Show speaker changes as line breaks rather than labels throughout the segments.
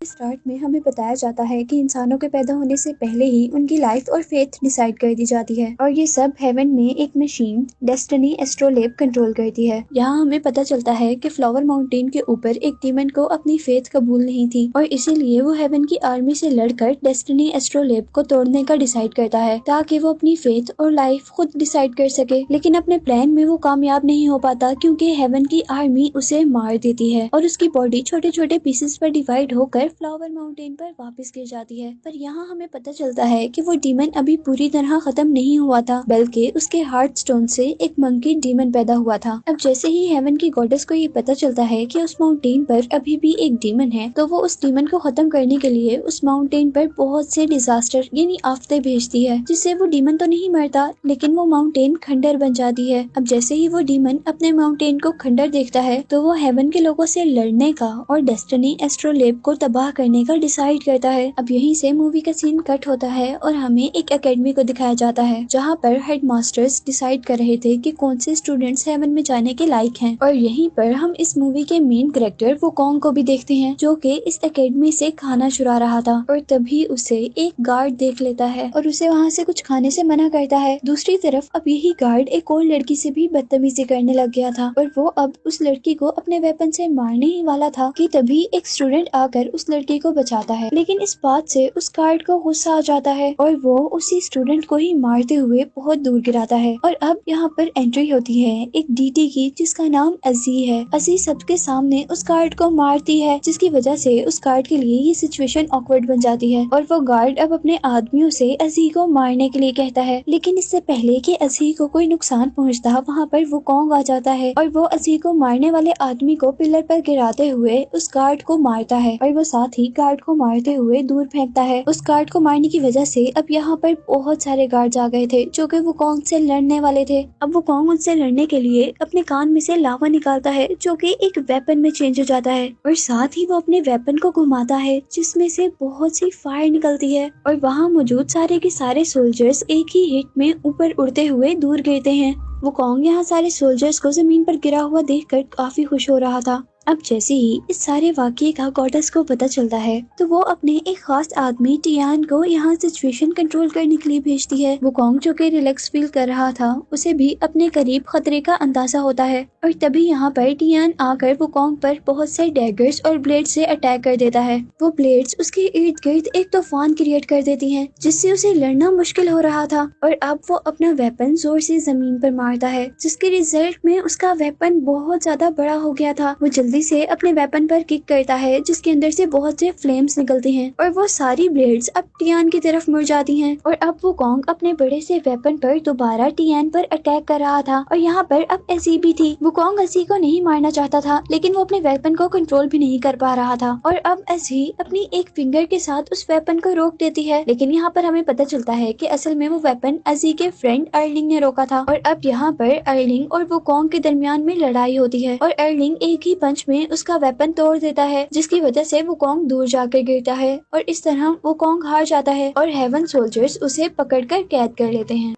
Start में हमें बताया जाता है कि इंसानों के पैदा होने से पहले ही उनकी लाइफ और फेथ डिसाइड कर दी जाती है और ये सब हेवन में एक मशीन डेस्टिनी एस्ट्रोलेब कंट्रोल करती है। यहाँ हमें पता चलता है कि फ्लावर माउंटेन के ऊपर एक डीमन को अपनी फेथ कबूल नहीं थी और इसीलिए वो हेवन की आर्मी से लड़कर डेस्टिनी एस्ट्रोलेब को तोड़ने का डिसाइड करता है ताकि वो अपनी फेथ और लाइफ खुद डिसाइड कर सके। लेकिन अपने प्लान में वो कामयाब नहीं हो पाता क्योंकि हेवन की आर्मी उसे मार देती है और उसकी बॉडी छोटे छोटे पीसेस पर डिवाइड होकर फ्लावर माउंटेन पर वापस गिर जाती है। पर यहाँ हमें पता चलता है कि वो डीमन अभी पूरी तरह खत्म नहीं हुआ था, बल्कि उसके हार्ट स्टोन से एक मंकी डीमन पैदा हुआ था। अब जैसे ही हेवन की गॉडेस को ये पता चलता है कि उस माउंटेन पर अभी भी एक डीमन है, तो वो उस डीमन को खत्म करने के लिए उस माउंटेन पर बहुत से डिजास्टर यानी आफतें भेजती है, जिससे वो डीमन तो नहीं मरता लेकिन वो माउंटेन खंडर बन जाती है। अब जैसे ही वो डीमन अपने माउंटेन को खंडर देखता है तो वो हेवन के लोगों से लड़ने का और डेस्टिनी एस्ट्रोलेब को तबाह करने का डिसाइड करता है। अब यहीं से मूवी का सीन कट होता है और हमें एक एकेडमी को दिखाया जाता है जहाँ पर हेड मास्टर्स डिसाइड कर रहे थे कि कौन से स्टूडेंट्स हेवन में जाने के लायक हैं। और यहीं पर हम इस मूवी के मेन कैरेक्टर वुकोंग को भी देखते हैं जो कि इस एकेडमी से खाना चुरा रहा था और तभी उसे एक गार्ड देख लेता है और उसे वहाँ से कुछ खाने से मना करता है। दूसरी तरफ अब यही गार्ड एक और लड़की से भी बदतमीजी करने लग गया था और वो अब उस लड़की को अपने वेपन से मारने ही वाला था कि तभी एक स्टूडेंट आकर उस लड़की को बचाता है। लेकिन इस बात से उस गार्ड को गुस्सा आ जाता है और वो उसी स्टूडेंट को ही मारते हुए बहुत दूर गिराता है। और अब यहाँ पर एंट्री होती है एक डीटी की जिसका नाम अजी है। अजी सबके सामने उस गार्ड को मारती है जिसकी वजह से उस गार्ड के लिए ये सिचुएशन ऑकवर्ड बन जाती है और वो गार्ड अब अपने आदमियों से अजी को मारने के लिए कहता है। लेकिन इससे पहले कि अजी को कोई नुकसान पहुंचता वहाँ पर वुकोंग आ जाता है और वो अजी को मारने वाले आदमी को पिलर पर गिराते हुए उस गार्ड को मारता है और वो साथ ही गार्ड को मारते हुए दूर फेंकता है। उस गार्ड को मारने की वजह से अब यहाँ पर बहुत सारे गार्ड्स आ गए थे जो कि वुकोंग से लड़ने वाले थे। अब वुकोंग उनसे लड़ने के लिए अपने कान में से लावा निकालता है जो कि एक वेपन में चेंज हो जाता है और साथ ही वो अपने वेपन को घुमाता है जिसमें से बहुत सी फायर निकलती है और वहाँ मौजूद सारे के सारे सोल्जर्स एक ही हिट में ऊपर उड़ते हुए दूर गिरते हैं। वुकोंग यहाँ सारे सोल्जर्स को जमीन पर गिरा हुआ देखकर काफी खुश हो रहा था। अब जैसे ही इस सारे वाकये का गॉडेस को पता चलता है तो वो अपने एक खास आदमी टियान को यहाँ सिचुएशन कंट्रोल करने के लिए भेजती है। वुकोंग जो कि रिलैक्स फील कर रहा था उसे भी अपने करीब खतरे का अंदाजा होता है और तभी यहाँ पर टियान आकर वुकोंग पर बहुत से डैगर्स और ब्लेड से अटैक कर देता है। वो ब्लेड्स उसके इर्द गिर्द एक तूफान क्रिएट कर देती हैं जिससे उसे लड़ना मुश्किल हो रहा था और अब वो अपना वेपन जोर से जमीन पर मारता है जिसके रिजल्ट में उसका वेपन बहुत ज्यादा बड़ा हो गया था। वो जल्दी से अपने वेपन पर किक करता है जिसके अंदर से बहुत से फ्लेम्स निकलते हैं और वो सारी ब्लेड्स अब टियान की तरफ मुड़ जाती हैं और अब वुकोंग अपने बड़े से वेपन पर दोबारा टियान पर अटैक कर रहा था और यहाँ पर अब एजी भी थी। वुकोंग एजी को नहीं मारना चाहता था लेकिन वो अपने वेपन को कंट्रोल भी नहीं कर पा रहा था और अब एजी अपनी एक फिंगर के साथ उस वेपन को रोक देती है। लेकिन यहाँ पर हमें पता चलता है कि असल में वो वेपन एजी के फ्रेंड अर्लिंग ने रोका था और अब यहाँ पर अर्लिंग और वुकोंग के दरमियान में लड़ाई होती है और अर्लिंग एक ही पंच में उसका वेपन तोड़ देता है जिसकी वजह से वुकोंग दूर जाकर गिरता है और इस तरह वुकोंग हार जाता है और हेवन सोल्जर्स उसे पकड़कर कैद कर लेते हैं।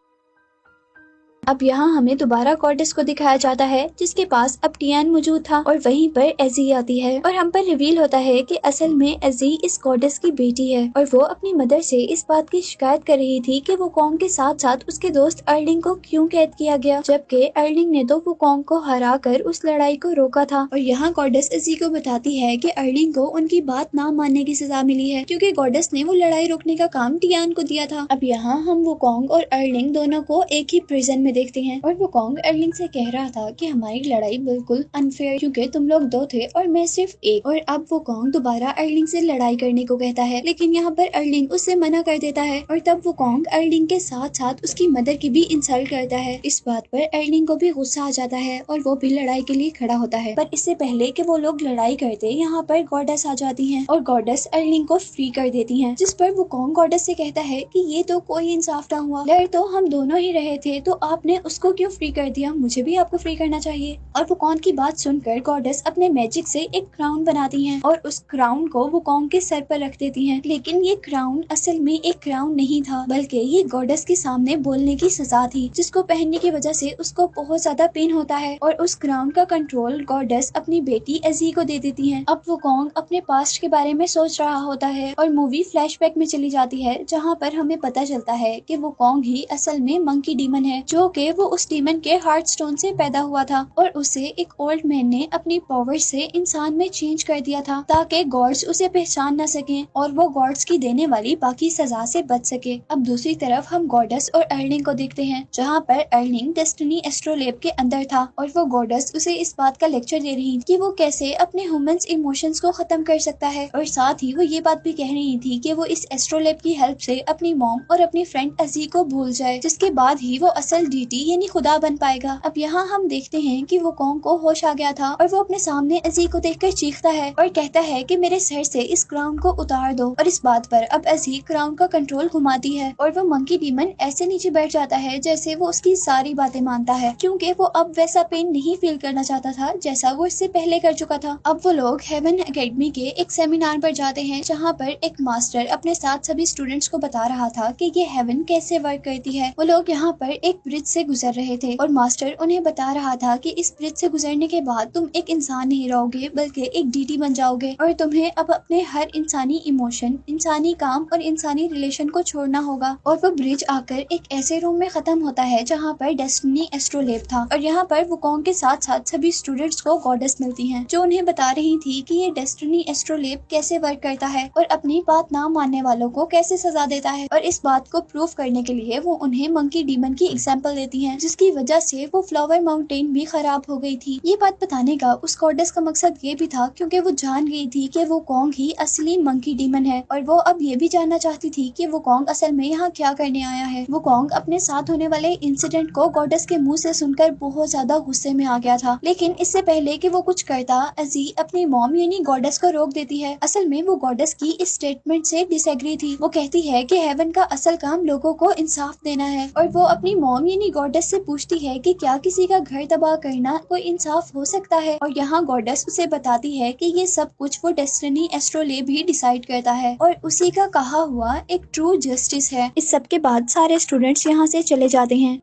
अब यहाँ हमें दोबारा गॉडेस को दिखाया जाता है जिसके पास अब टियान मौजूद था और वहीं पर एजी आती है और हम पर रिवील होता है कि असल में एजी इस गॉडेस की बेटी है और वो अपनी मदर से इस बात की शिकायत कर रही थी कि वुकोंग के साथ साथ उसके दोस्त अर्लिंग को क्यों कैद किया गया, जबकि अर्लिंग ने तो वुकोंग को हरा कर उस लड़ाई को रोका था। और यहाँ गॉडेस एजी को बताती है कि अर्लिंग को उनकी बात ना मानने की सजा मिली है क्योंकि गॉडेस ने वो लड़ाई रोकने का काम टियान को दिया था। अब यहाँ हम वुकोंग और अर्लिंग दोनों को एक ही प्रिजन में देखते हैं और वुकोंग अर्लिंग से कह रहा था कि हमारी लड़ाई बिल्कुल अनफेयर क्योंकि तुम लोग दो थे और मैं सिर्फ एक। और अब वुकोंग दोबारा अर्लिंग से लड़ाई करने को कहता है लेकिन यहाँ पर अर्लिंग उससे मना कर देता है और तब वुकोंग अर्लिंग के साथ साथ उसकी मदर की भी इंसल्ट करता है। इस बात पर अर्लिंग को भी गुस्सा आ जाता है और वो भी लड़ाई के लिए खड़ा होता है। पर इससे पहले कि वो लोग लड़ाई करते यहाँ पर गॉडेस आ जाती हैं और गॉडेस अर्लिंग को फ्री कर देती हैं, जिस पर वुकोंग गॉडेस से कहता है कि ये तो कोई इंसाफ ना हुआ, लड़ तो हम दोनों ही रहे थे तो आप आपने उसको क्यों फ्री कर दिया, मुझे भी आपको फ्री करना चाहिए। और वुकोंग की बात सुनकर गॉडेस अपने मैजिक से एक क्राउन बनाती हैं और उस क्राउन को वुकोंग के सर पर रख देती हैं। लेकिन ये क्राउन असल में एक क्राउन नहीं था, बल्कि ये गॉडेस के सामने बोलने की सजा थी, जिसको पहनने की वजह से उसको बहुत ज्यादा पेन होता है। और उस क्राउन का कंट्रोल गॉडेस अपनी बेटी एजी को दे देती है। अब वुकोंग अपने पास्ट के बारे में सोच रहा होता है और मूवी फ्लैशबैक में चली जाती है, जहाँ पर हमें पता चलता है कि वुकोंग ही असल में मंकी डीमन है, जो कि वो उस डीमन के हार्ट स्टोन से पैदा हुआ था और उसे एक ओल्ड मैन ने अपनी पावर से इंसान में चेंज कर दिया था, ताकि गॉड्स उसे पहचान न सकें और वो गॉड्स की देने वाली बाकी सजा से बच सके। अब दूसरी तरफ हम गॉडेस और अर्लिंग को देखते हैं, जहाँ पर अर्लिंग डेस्टिनी एस्ट्रोलेब के अंदर था और वो गॉडेस उसे इस बात का लेक्चर दे रही थी कि वो कैसे अपने ह्यूमंस इमोशंस को खत्म कर सकता है। और साथ ही वो ये बात भी कह रही थी कि वो इस एस्ट्रोलेब की हेल्प से अपनी मॉम और अपनी फ्रेंड एजी को भूल जाए, जिसके बाद ही वो असल डीटी यानी खुदा बन पाएगा। अब यहाँ हम देखते हैं कि वुकोंग को होश आ गया था और वो अपने सामने एजी को देखकर चीखता है और कहता है कि मेरे सर से इस क्राउन को उतार दो। और इस बात पर अब एजी क्राउन का कंट्रोल घुमाती है और वो मंकी डीमन ऐसे नीचे बैठ जाता है जैसे वो उसकी सारी बातें मानता है, क्योंकि वो अब वैसा पेन नहीं फील करना चाहता था जैसा वो इससे पहले कर चुका था। अब वो लोग हेवन एकेडमी के एक सेमिनार पर जाते हैं, जहाँ पर एक मास्टर अपने साथ सभी स्टूडेंट्स को बता रहा था कि ये हेवन कैसे वर्क करती है। वो लोग यहाँ पर एक ब्रिज से गुजर रहे थे और मास्टर उन्हें बता रहा था कि इस ब्रिज से गुजरने के बाद तुम एक इंसान नहीं रहोगे, बल्कि एक डीटी बन जाओगे और तुम्हें अब अपने हर इंसानी इमोशन, इंसानी काम और इंसानी रिलेशन को छोड़ना होगा। और वो ब्रिज आकर एक ऐसे रूम में खत्म होता है जहाँ पर डेस्टिनी एस्ट्रोलेब था और यहाँ पर वुकोंग के साथ साथ सभी स्टूडेंट्स को गॉडेस मिलती हैं, जो उन्हें बता रही थी कि ये डेस्टिनी एस्ट्रोलेब कैसे वर्क करता है और अपनी बात ना मानने वालों को कैसे सजा देता है। और इस बात को प्रूव करने के लिए वो उन्हें मंकी डीमन की एग्जांपल देती हैं, जिसकी वजह से वो फ्लावर माउंटेन भी खराब हो गई थी। ये बात बताने का उस गॉडेस का मकसद ये भी था क्योंकि वो जान गई थी कि वुकोंग ही असली मंकी डीमन है और वो अब ये भी जानना चाहती थी कि वुकोंग असल में यहाँ क्या करने आया है। वुकोंग अपने साथ होने वाले इंसिडेंट को गॉडेस के मुंह से सुनकर बहुत ज्यादा गुस्से में आ गया था, लेकिन इससे पहले कि वो कुछ करता, एजी अपनी मॉम यानी गॉडेस को रोक देती है। असल में वो गॉडेस की इस स्टेटमेंट से डिसएग्री थी। वो कहती है कि हेवन का असल काम लोगों को इंसाफ देना है और वो अपनी मॉम यानी गॉडेस से पूछती है कि क्या किसी का घर तबाह करना कोई इंसाफ हो सकता है। और यहाँ गॉडेस उसे बताती है कि ये सब कुछ वो डेस्टिनी एस्ट्रोलेब ही डिसाइड करता है और उसी का कहा हुआ एक ट्रू जस्टिस है। इस सब के बाद सारे स्टूडेंट्स यहाँ से चले जाते हैं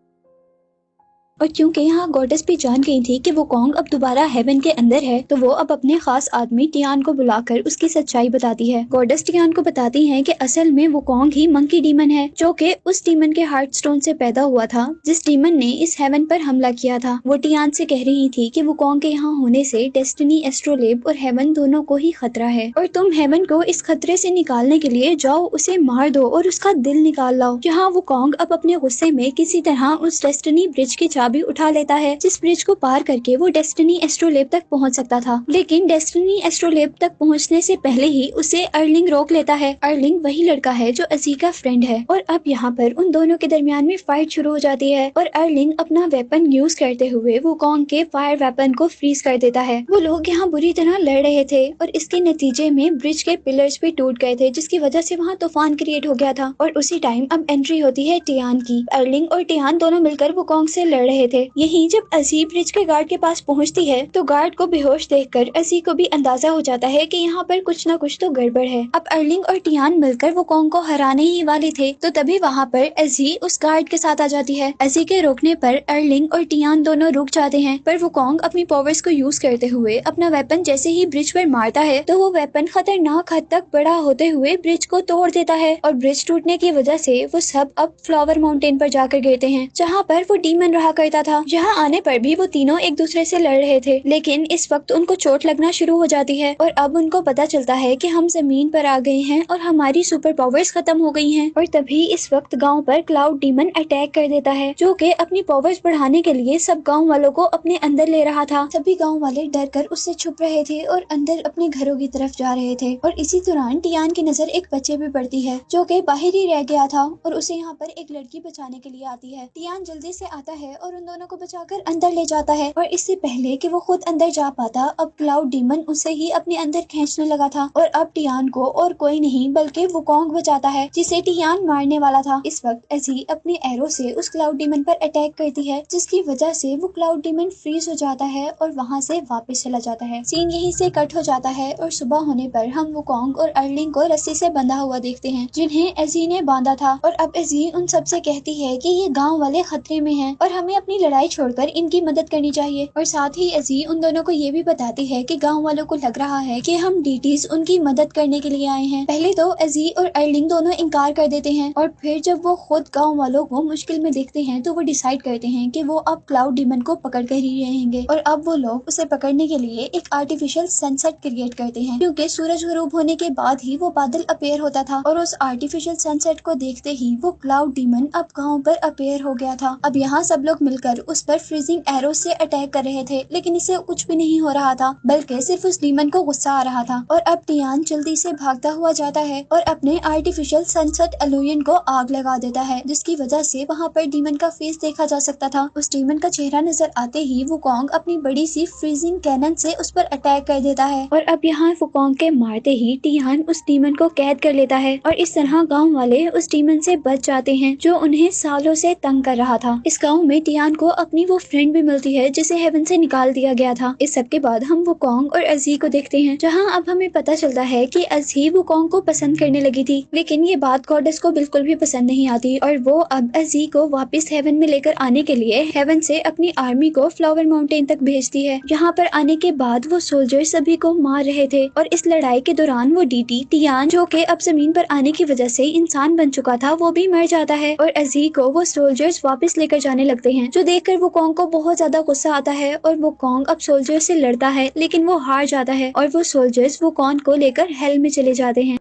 और क्योंकि यहाँ गॉडेस भी जान गई थी कि वुकोंग अब दोबारा हेवन के अंदर है, तो वो अब अपने खास आदमी टियान को बुलाकर उसकी सच्चाई बताती है। गॉडेस टियान को बताती है कि असल में वुकोंग ही मंकी डीमन है, जो कि उस डीमन के हार्ट स्टोन से पैदा हुआ था, जिस डीमन ने इस हेवन पर हमला किया था। वो टियान से कह रही थी कि वुकोंग के यहाँ होने से डेस्टिनी एस्ट्रोलेब और हेवन दोनों को ही खतरा है और तुम हेवन को इस खतरे से निकालने के लिए जाओ, उसे मार दो और उसका दिल निकाल लाओ। यहाँ वुकोंग अब अपने गुस्से में किसी तरह उस डेस्टिनी ब्रिज की भी उठा लेता है, जिस ब्रिज को पार करके वो डेस्टिनी एस्ट्रोलेब तक पहुंच सकता था। लेकिन डेस्टिनी एस्ट्रोलेब तक पहुंचने से पहले ही उसे अर्लिंग रोक लेता है। अर्लिंग वही लड़का है जो एजी का फ्रेंड है और अब यहाँ पर उन दोनों के दरमियान में फाइट शुरू हो जाती है और अर्लिंग अपना वेपन यूज करते हुए वुकोंग के फायर वेपन को फ्रीज कर देता है। वो लोग यहाँ बुरी तरह लड़ रहे थे और इसके नतीजे में ब्रिज के पिलर्स भी टूट गए थे, जिसकी वजह से वहाँ तूफान क्रिएट हो गया था। और उसी टाइम अब एंट्री होती है टियान की। अर्लिंग और टियान दोनों मिलकर वुकोंग से लड़ रहे थे। यही जब एजी ब्रिज के गार्ड के पास पहुंचती है तो गार्ड को बेहोश देखकर एजी को भी अंदाजा हो जाता है कि यहाँ पर कुछ न कुछ तो गड़बड़ है। अब अर्लिंग और टियान मिलकर वुकोंग को हराने ही वाले थे, तो तभी वहाँ पर एजी उस गार्ड के साथ आ जाती है। एजी के रोकने पर अर्लिंग और टियान दोनों रुक जाते हैं, पर वुकोंग अपनी पावर्स को यूज करते हुए अपना वेपन जैसे ही ब्रिज पर मारता है तो वो वेपन खतरनाक हद तक बड़ा होते हुए ब्रिज को तोड़ देता है और ब्रिज टूटने की वजह से वो सब अब फ्लावर माउंटेन पर जाकर गिरते हैं, जहाँ पर वो डीमन रहा करता था। यहाँ आने पर भी वो तीनों एक दूसरे से लड़ रहे थे, लेकिन इस वक्त उनको चोट लगना शुरू हो जाती है और अब उनको पता चलता है कि हम जमीन पर आ गए हैं और हमारी सुपर पावर्स खत्म हो गई हैं। और तभी इस वक्त गांव पर क्लाउड डीमन अटैक कर देता है, जो कि अपनी पावर्स बढ़ाने के लिए सब गांव वालों को अपने अंदर ले रहा था। सभी गांव वाले डर कर उससे छुप रहे थे और अंदर अपने घरों की तरफ जा रहे थे। और इसी दौरान टियान की नजर एक बच्चे पे पड़ती है, जो कि बाहर ही रह गया था और उसे यहाँ पर एक लड़की बचाने के लिए आती है। टियान जल्दी से आता है और उन दोनों को बचाकर अंदर ले जाता है। और इससे पहले कि वो खुद अंदर जा पाता, अब क्लाउड डीमन उसे ही अपने अंदर खींचने लगा था और अब टियान को और कोई नहीं बल्कि वुकोंग बचाता है, जिसे टियान मारने वाला था। इस वक्त एजी अपने एरो से उस क्लाउड डीमन पर अटैक करती है, जिसकी वजह से वो क्लाउड डीमन फ्रीज हो जाता है और वहाँ से वापस चला जाता है। सीन यहीं से कट हो जाता है और सुबह होने पर हम वुकोंग और अर्लिंग को रस्सी से बंधा हुआ देखते हैं, जिन्हें एजी ने बांधा था। और अब एजी उन सबसे कहती है कि ये गांव वाले खतरे में हैं और हमें अपनी लड़ाई छोड़कर इनकी मदद करनी चाहिए। और साथ ही एजी उन दोनों को ये भी बताती है कि गांव वालों को लग रहा है कि हम डीटीज उनकी मदद करने के लिए आए हैं। पहले तो एजी और अर्लिंग दोनों इनकार कर देते हैं और फिर जब वो खुद गांव वालों को मुश्किल में देखते हैं तो वो डिसाइड करते हैं कि वो अब क्लाउड डीमन को पकड़ कर ही रहेंगे। और अब वो लोग उसे पकड़ने के लिए एक आर्टिफिशियल सनसेट क्रिएट करते हैं, क्योंकि सूरज गरूब होने के बाद ही वो बादल अपेयर होता था और उस आर्टिफिशियल सनसेट को देखते ही वो क्लाउड डीमन अब गांव पर अपेयर हो गया था। अब यहाँ सब लोग मिलकर उस पर फ्रीजिंग एरो से अटैक कर रहे थे, लेकिन इसे कुछ भी नहीं हो रहा था, बल्कि सिर्फ उस डीमन को गुस्सा आ रहा था। और अब टियान जल्दी से भागता हुआ जाता है और अपने आर्टिफिशियल सनसेट एलुयन को आग लगा देता है, जिसकी वजह से वहाँ पर डीमन का फेस देखा जा सकता था। उस डीमन का चेहरा नजर आते ही वुकोंग अपनी बड़ी सी फ्रीजिंग कैनन से उस पर अटैक कर देता है। और अब यहाँ वुकोंग के मारते ही टियान उस डीमन को कैद कर लेता है और इस तरह गांव वाले उस डीमन से बच जाते हैं, जो उन्हें सालों से तंग कर रहा था। इस गांव में टियान को अपनी वो फ्रेंड भी मिलती है जिसे हेवन से निकाल दिया गया था। इस सब के बाद हम वुकोंग और अजी को देखते हैं, जहाँ अब हमें पता चलता है कि अजी वुकोंग को पसंद करने लगी थी, लेकिन ये बात गॉडेस को बिल्कुल भी पसंद नहीं आती और वो अब अजी को वापस हेवन में लेकर आने के लिए हेवन से अपनी आर्मी को फ्लावर माउंटेन तक भेजती है। यहाँ पर आने के बाद वो सोल्जर सभी को मार रहे थे और इस लड़ाई के दौरान वो डीटी टियान, जो कि अब जमीन पर आने की वजह से इंसान बन चुका था, वो भी मर जाता है और अजी को वो सोल्जर्स वापस लेकर जाने लगते हैं, जो देखकर वुकोंग को बहुत ज्यादा गुस्सा आता है और वुकोंग अब सोल्जर से लड़ता है, लेकिन वो हार जाता है और वो सोल्जर्स वुकोंग को लेकर हेल में चले जाते हैं।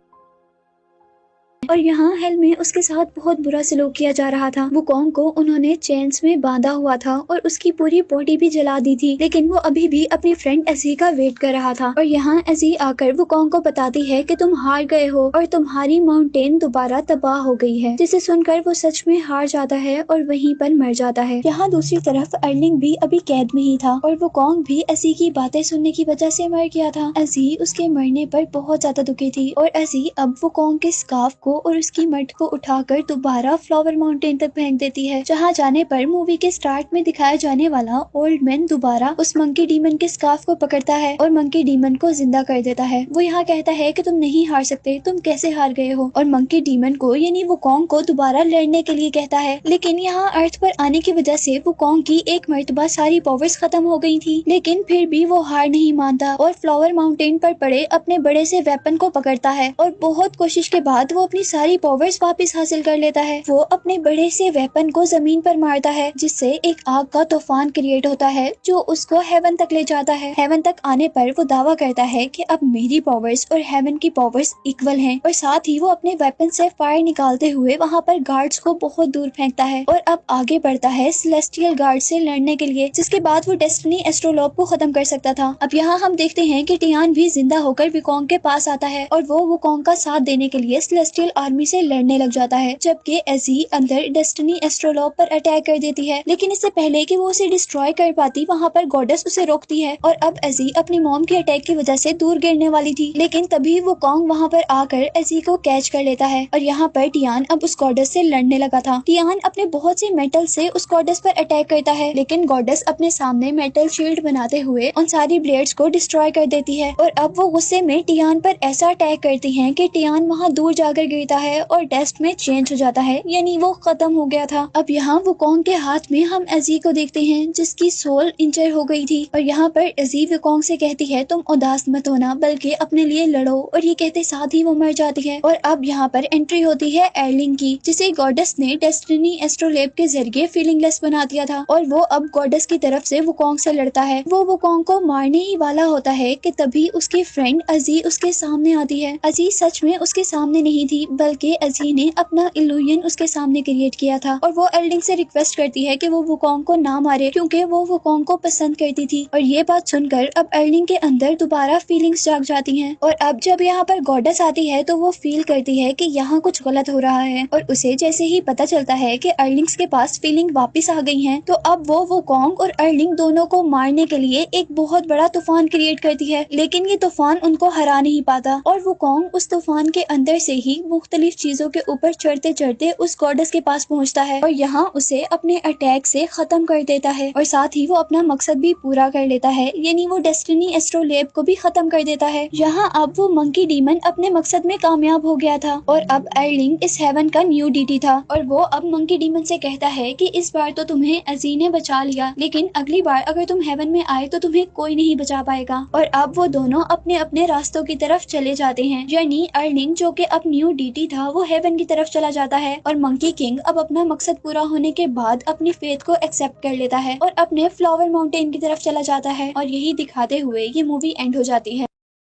और यहाँ हेल में उसके साथ बहुत बुरा सलूक किया जा रहा था। वुकोंग को उन्होंने चेन्स में बांधा हुआ था और उसकी पूरी बॉडी भी जला दी थी, लेकिन वो अभी भी अपनी फ्रेंड एजी का वेट कर रहा था। और यहाँ एजी आकर वुकोंग को बताती है कि तुम हार गए हो और तुम्हारी माउंटेन दोबारा तबाह हो गई है, जिसे सुनकर वो सच में हार जाता है और वहीं पर मर जाता है। यहाँ दूसरी तरफ अर्लिंग भी अभी कैद में ही था और वुकोंग भी एजी की बातें सुनने की वजह से मर गया था। एजी उसके मरने पर बहुत ज्यादा दुखी थी और एजी अब वुकोंग के स्कार्फ को और उसकी मर्द को उठाकर दोबारा फ्लावर माउंटेन तक फेंक देती है, जहाँ जाने पर मूवी के स्टार्ट में दिखाया जाने वाला ओल्ड मैन दोबारा उस मंकी डीमन के स्कार्फ को पकड़ता है और मंकी डीमन को जिंदा कर देता है। वो यहाँ कहता है कि तुम नहीं हार सकते, तुम कैसे हार गए हो, और मंकी डीमन को यानी वुकोंग को दोबारा लड़ने के लिए कहता है। लेकिन यहाँ अर्थ पर आने की वजह से वुकोंग की एक मर्तबा सारी पावर्स खत्म हो गई थी, लेकिन फिर भी वो हार नहीं मानता और फ्लावर माउंटेन पर पड़े अपने बड़े से वेपन को पकड़ता है और बहुत कोशिश के बाद वो अपनी सारी पावर्स वापस हासिल कर लेता है। वो अपने बड़े से वेपन को जमीन पर मारता है, जिससे एक आग का तूफान क्रिएट होता है जो उसको हेवन तक ले जाता है। हेवन तक आने पर वो दावा करता है कि अब मेरी पावर्स और हेवन की पावर्स इक्वल हैं, और साथ ही वो अपने वेपन से फायर निकालते हुए वहाँ पर गार्ड्स को बहुत दूर फेंकता है और अब आगे बढ़ता है सेलेस्टियल गार्ड से लड़ने के लिए, जिसके बाद वो डेस्टिनी एस्ट्रोलोब को खत्म कर सकता था। अब यहाँ हम देखते हैं कि टियान भी जिंदा होकर वुकोंग के पास आता है और वो वुकोंग का साथ देने के लिए सेलेस्टियल आर्मी से लड़ने लग जाता है, जबकि एजी अंदर डेस्टिनी एस्ट्रोलोब पर अटैक कर देती है। लेकिन इससे पहले कि वो उसे डिस्ट्रॉय कर पाती, वहाँ पर गॉडेस उसे रोकती है और अब एजी अपनी मॉम के अटैक की वजह से दूर गिरने वाली थी, लेकिन तभी वुकोंग वहाँ पर आकर एजी को कैच कर लेता है और यहाँ पर टियान अब उस गॉडेस से लड़ने लगा था। टियान अपने बहुत से मेटल से उस गॉडेस पर अटैक करता है, लेकिन गॉडेस अपने सामने मेटल शील्ड बनाते हुए उन सारी ब्लेड्स को डिस्ट्रॉय कर देती है और अब वो गुस्से में टियान पर ऐसा अटैक करती है कि टियान वहाँ दूर जाकर गिरता है और डेस्ट में चेंज हो जाता है, यानी वो खत्म हो गया था। अब यहाँ वुकोंग के हाथ में हम एजी को देखते हैं जिसकी सोल इंजर हो गई थी और यहाँ पर एजी वुकोंग से कहती है तुम उदास मत होना, बल्कि अपने लिए लड़ो, और ये कहते साथ ही वो मर जाती है। और अब यहाँ पर एंट्री होती है एर्लिंग की, जिसे गॉडेस ने डेस्टिनी एस्ट्रोलेब के जरिए फीलिंगलेस बना दिया था और वो अब गॉडेस की तरफ से वुकोंग से लड़ता है। वो वुकोंग को मारने ही वाला होता है कि तभी उसकी फ्रेंड अजी उसके सामने आती है। अजी सच में उसके सामने नहीं थी, बल्कि अजी ने अपना इल्यूजन उसके सामने क्रिएट किया था और वो एल्डिंग से रिक्वेस्ट करती है कि वो वुकोंग को ना मारे क्योंकि वो वुकोंग को पसंद करती थी। और ये बात सुनकर अब एल्डिंग के अंदर दोबारा फीलिंग्स जाग जाती हैं और अब जब यहाँ पर गॉडेस आती है तो वो फील करती है कि यहाँ कुछ गलत हो रहा है और उसे जैसे ही पता चलता है कि अर्लिंग्स के पास फीलिंग वापस आ गई हैं, तो अब वो वुकोंग और अर्लिंग दोनों को मारने के लिए एक बहुत बड़ा तूफान क्रिएट करती है, लेकिन ये तूफान उनको हरा नहीं पाता और वुकोंग उस तूफान के अंदर से ही मुख्तलिफ चीजों के ऊपर चढ़ते चढ़ते उस गॉडेस के पास पहुंचता है और यहाँ उसे अपने अटैक से खत्म कर देता है और साथ ही वो अपना मकसद भी पूरा कर लेता है, यानी वो डेस्टिनी एस्ट्रोलेब को भी खत्म कर देता है। यहाँ अब वो मंकी डीमन अपने मकसद में कामयाब हो गया था और अब अर्लिंग इस हेवन का न्यू डीटी था और वो अब मंकी डीमन से कहता है कि इस बार तो तुम्हें अजी ने बचा लिया, लेकिन अगली बार अगर तुम हेवन में आए तो तुम्हें कोई नहीं बचा पाएगा। और अब वो दोनों अपने अपने रास्तों की तरफ चले जाते हैं, यानी अर्लिंग जो कि अब न्यू डीटी था वो हेवन की तरफ चला जाता है और मंकी किंग अब अपना मकसद पूरा होने के बाद अपनी फेथ को एक्सेप्ट कर लेता है और अपने फ्लावर माउंटेन की तरफ चला जाता है और यही दिखाते हुए ये मूवी एंड हो जाती है।